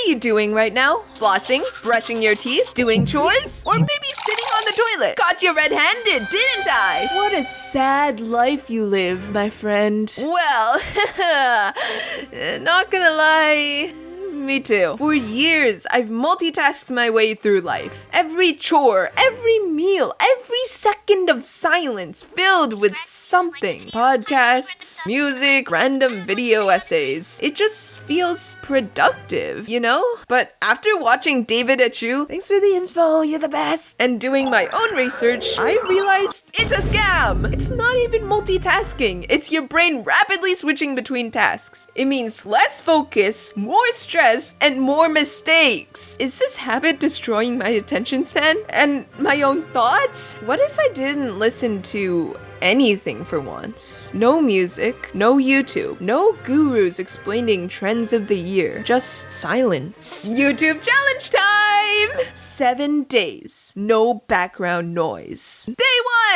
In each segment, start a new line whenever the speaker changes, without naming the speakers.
are you doing right now? Flossing? Brushing your teeth? Doing chores? Or maybe sitting on the toilet? Caught you red-handed, didn't I? What a sad life you live, my friend. Well, not gonna lie... Me too. For years, I've multitasked my way through life. Every chore, every meal, every second of silence filled with something. Podcasts, music, random video essays. It just feels productive, you know? But after watching David Achu, thanks for the inspo, you're the best, and doing my own research, I realized it's a scam. It's not even multitasking. It's your brain rapidly switching between tasks. It means less focus, more stress, and more mistakes. Is this habit destroying my attention span and my own thoughts? What if I didn't listen to anything for once? No music, no YouTube, no gurus explaining trends of the year, just silence. YouTube challenge time! 7 days, no background noise. Day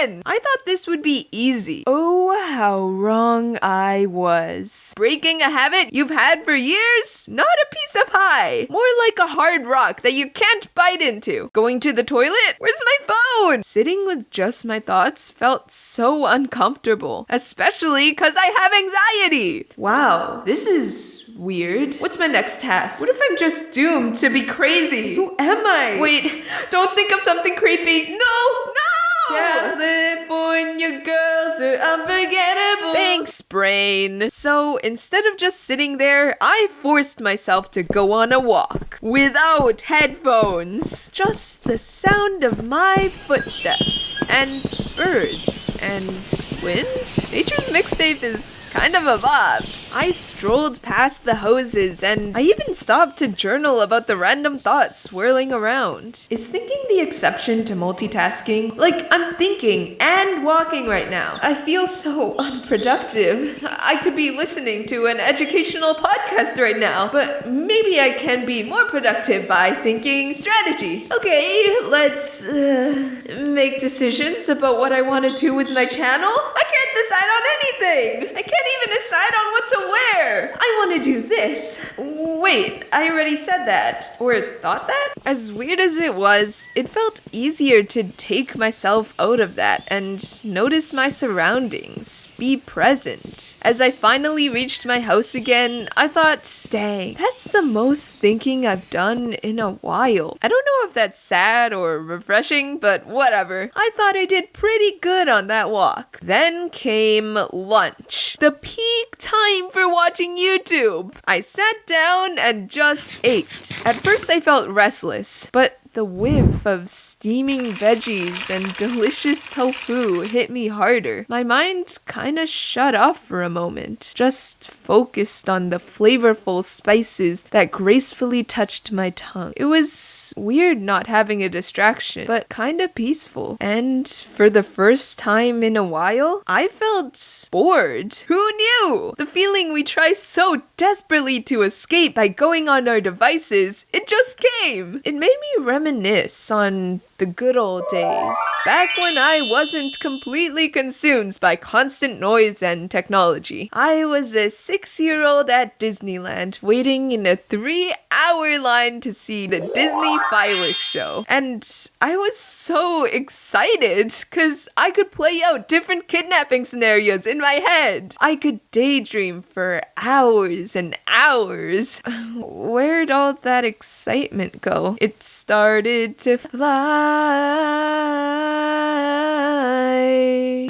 1! I thought this would be easy. Oh, how wrong I was. Breaking a habit you've had for years? Not a piece of pie. More like a hard rock that you can't bite into. Going to the toilet? Where's my phone? Sitting with just my thoughts felt so uncomfortable, especially because I have anxiety. Wow, this is weird. What's my next task? What if I'm just doomed to be crazy? Who am I? Wait, don't think of something creepy. No! California girls are unforgettable. Thanks, brain. So instead of just sitting there, I forced myself to go on a walk without headphones. Just the sound of my footsteps and birds and wind. Nature's mixtape is kind of a bop. I strolled past the houses and I even stopped to journal about the random thoughts swirling around. Is thinking the exception to multitasking? Like, I'm thinking and walking right now. I feel so unproductive. I could be listening to an educational podcast right now, but maybe I can be more productive by thinking strategy. Okay, let's make decisions about what I want to do with my channel. I can't decide on anything. I can't even decide on what to wear. I want to do this. Wait, I already said that. Or thought that? As weird as it was, it felt easier to take myself out of that and notice my surroundings. Be present. As I finally reached my house again, I thought, dang, that's the most thinking I've done in a while. I don't know if that's sad or refreshing, but whatever. I thought I did pretty good on that walk. Then came lunch. The peak time for watching YouTube. I sat down and just ate. At first I felt restless, but the whiff of steaming veggies and delicious tofu hit me harder. My mind kinda shut off for a moment, just focused on the flavorful spices that gracefully touched my tongue. It was weird not having a distraction, but kinda peaceful. And for the first time in a while, I felt bored. Who knew? The feeling we try so desperately to escape by going on our devices, it just came. It made me reminisce on the good old days, back when I wasn't completely consumed by constant noise and technology. I was a 6-year-old at Disneyland, waiting in a 3-hour line to see the Disney fireworks show. And I was so excited, cause I could play out different kidnapping scenarios in my head. I could daydream for hours and hours. Where'd all that excitement go? It started to fly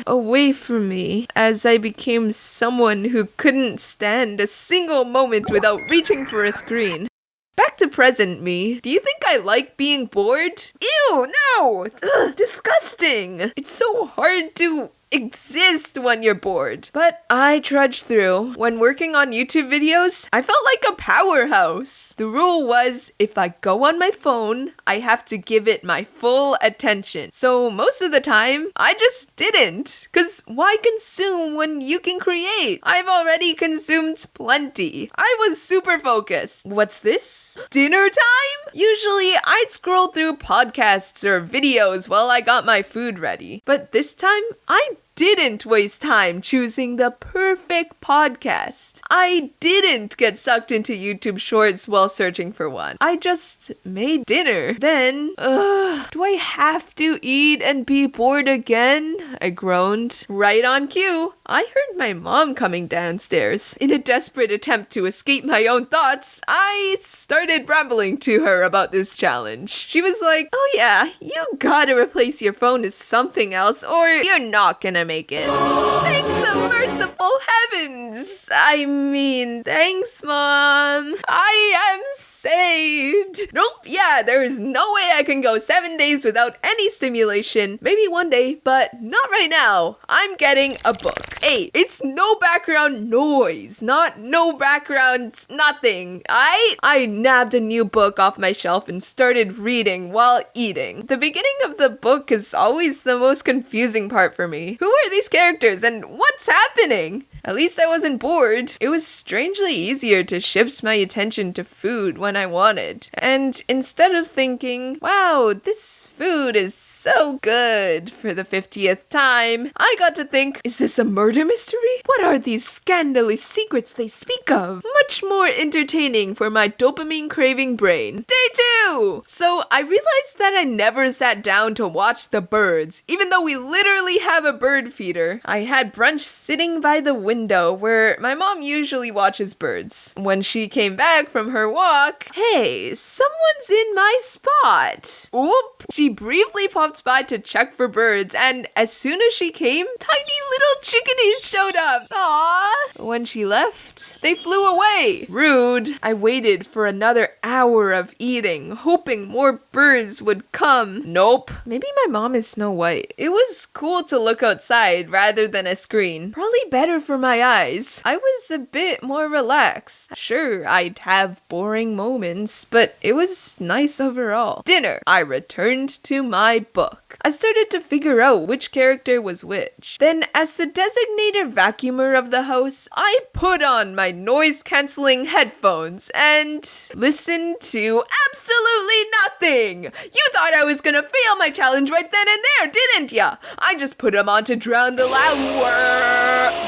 away from me as I became someone who couldn't stand a single moment without reaching for a screen. Back to present me. Do you think I like being bored? Ew, no! Ugh, disgusting! It's so hard to exist when you're bored. But I trudged through. When working on YouTube videos, I felt like a powerhouse. The rule was, if I go on my phone, I have to give it my full attention. So most of the time, I just didn't. Cause why consume when you can create? I've already consumed plenty. I was super focused. What's this? Dinner time? Usually, I'd scroll through podcasts or videos while I got my food ready. But this time, I didn't waste time choosing the perfect podcast. I didn't get sucked into YouTube Shorts while searching for one. I just made dinner. Then, do I have to eat and be bored again? I groaned. Right on cue, I heard my mom coming downstairs. In a desperate attempt to escape my own thoughts, I started rambling to her about this challenge. She was like, oh yeah, you gotta replace your phone to something else or you're not gonna make it. Thank the merciful heavens! I mean, thanks, Mom. I am saved. Nope, yeah, there is no way I can go 7 days without any stimulation. Maybe one day, but not right now. I'm getting a book. Hey, it's no background noise, not no background nothing. I nabbed a new book off my shelf and started reading while eating. The beginning of the book is always the most confusing part for me. Who are these characters and what's happening? At least I wasn't bored. It was strangely easier to shift my attention to food when I wanted. And instead of thinking, wow, this food is so good for the 50th time, I got to think, is this a murder mystery? What are these scandalous secrets they speak of? Much more entertaining for my dopamine craving brain. Day 2! So I realized that I never sat down to watch the birds, even though we literally have a bird feeder. I had brunch sitting by the window where my mom usually watches birds. When she came back from her walk, hey, someone's in my spot. Oop! She briefly popped by to check for birds, and as soon as she came, tiny little chickadees showed up. Aww! When she left, they flew away. Rude. I waited for another hour of eating, hoping more birds would come. Nope. Maybe my mom is Snow White. It was cool to look outside rather than a screen. Probably better for my eyes. I was a bit more relaxed. Sure, I'd have boring moments, but it was nice overall. Dinner. I returned to my book. I started to figure out which character was which. Then, as the designated vacuumer of the house, I put on my noise-canceling headphones and listened to absolutely nothing! You thought I was gonna fail my challenge right then and there, didn't ya? I just put them on to drown the loud.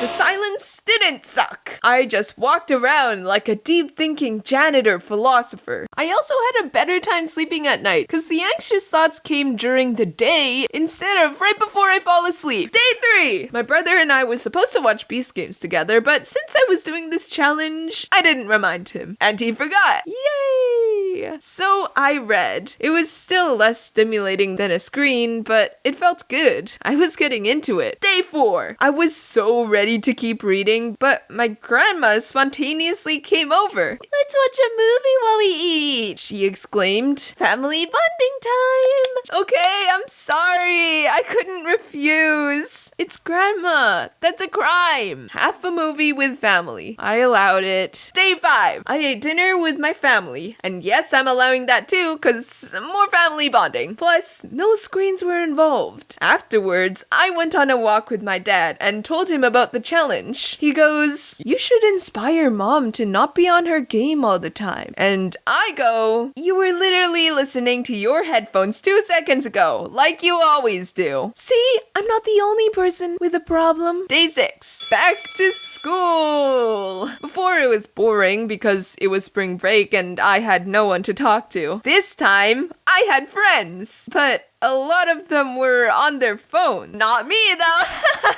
The silence didn't suck. I just walked around like a deep-thinking janitor philosopher. I also had a better time sleeping at night because the anxious thoughts came during the day instead of right before I fall asleep. Day 3! My brother and I were supposed to watch Beast Games together, but since I was doing this challenge, I didn't remind him. And he forgot. Yay! So I read. It was still less stimulating than a screen, but it felt good. I was getting into it. Day 4! I was so ready to keep reading, but my grandma spontaneously came over. Let's watch a movie while we eat, she exclaimed. Family bonding time! Okay, I'm sorry. I couldn't refuse. It's grandma. That's a crime. Half a movie with family. I allowed it. Day 5. I ate dinner with my family. And yes, I'm allowing that too, because more family bonding. Plus, no screens were involved. Afterwards, I went on a walk with my dad and told him about the challenge. He goes, you should inspire mom to not be on her game all the time. And I go, you were literally listening to your headphones 2 seconds ago, like you always do. See, I'm not the only person with a problem. Day 6. Back to school. Before it was boring because it was spring break and I had no one to talk to. This time, I had friends. But a lot of them were on their phone. Not me, though.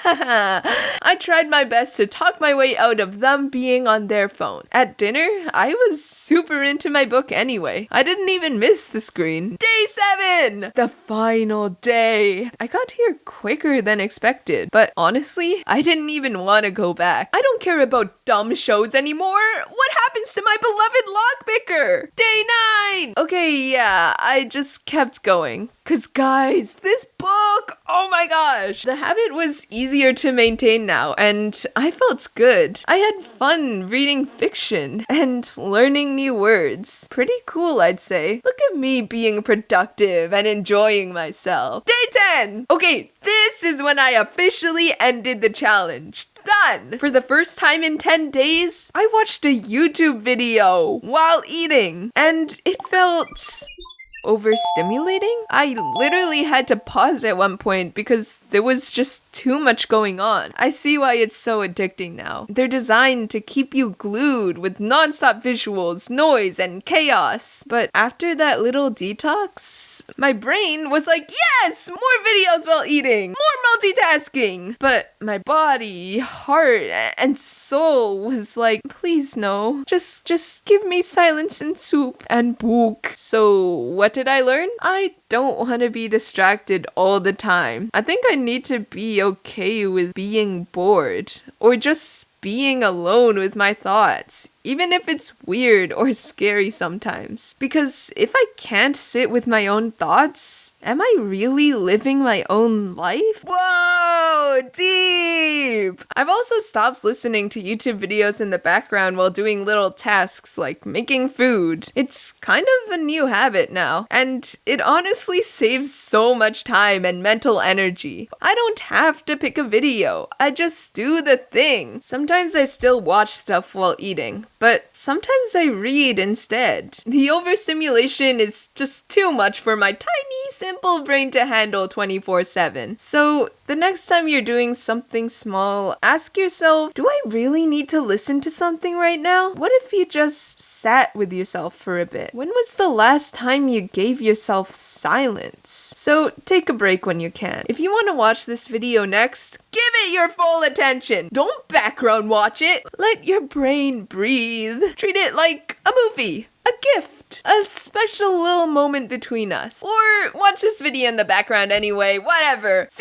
I tried my best to talk my way out of them being on their phone. At dinner, I was super into my book anyway. I didn't even miss the screen. Day 7! The final day. I got here quicker than expected, but honestly, I didn't even want to go back. I don't care about dumb shows anymore. What happens to my beloved lockpicker? Day 9! Okay, yeah, I just kept going. Cause guys, this book, oh my gosh. The habit was easier to maintain now and I felt good. I had fun reading fiction and learning new words. Pretty cool, I'd say. Look at me being productive and enjoying myself. Day 10! Okay, this is when I officially ended the challenge. Done! For the first time in 10 days, I watched a YouTube video while eating and it felt overstimulating? I literally had to pause at one point because there was just too much going on. I see why it's so addicting now. They're designed to keep you glued with nonstop visuals, noise, and chaos. But after that little detox, my brain was like, yes, more videos while eating, more multitasking. But my body, heart, and soul was like, please no, just give me silence and soup and book. So what did I learn? I don't want to be distracted all the time. I think I need to be okay with being bored or just being alone with my thoughts, even if it's weird or scary sometimes. Because if I can't sit with my own thoughts, am I really living my own life? Whoa, deep! I've also stopped listening to YouTube videos in the background while doing little tasks like making food. It's kind of a new habit now, and it honestly saves so much time and mental energy. I don't have to pick a video, I just do the thing. Sometimes I still watch stuff while eating, but sometimes I read instead. The overstimulation is just too much for my tiny, simple brain to handle 24/7. So the next time you're doing something small, ask yourself, do I really need to listen to something right now? What if you just sat with yourself for a bit? When was the last time you gave yourself silence? So take a break when you can. If you want to watch this video next, give it your full attention. Don't background watch it. Let your brain breathe. Treat it like a movie, a gift, a special little moment between us. Or watch this video in the background anyway, whatever. See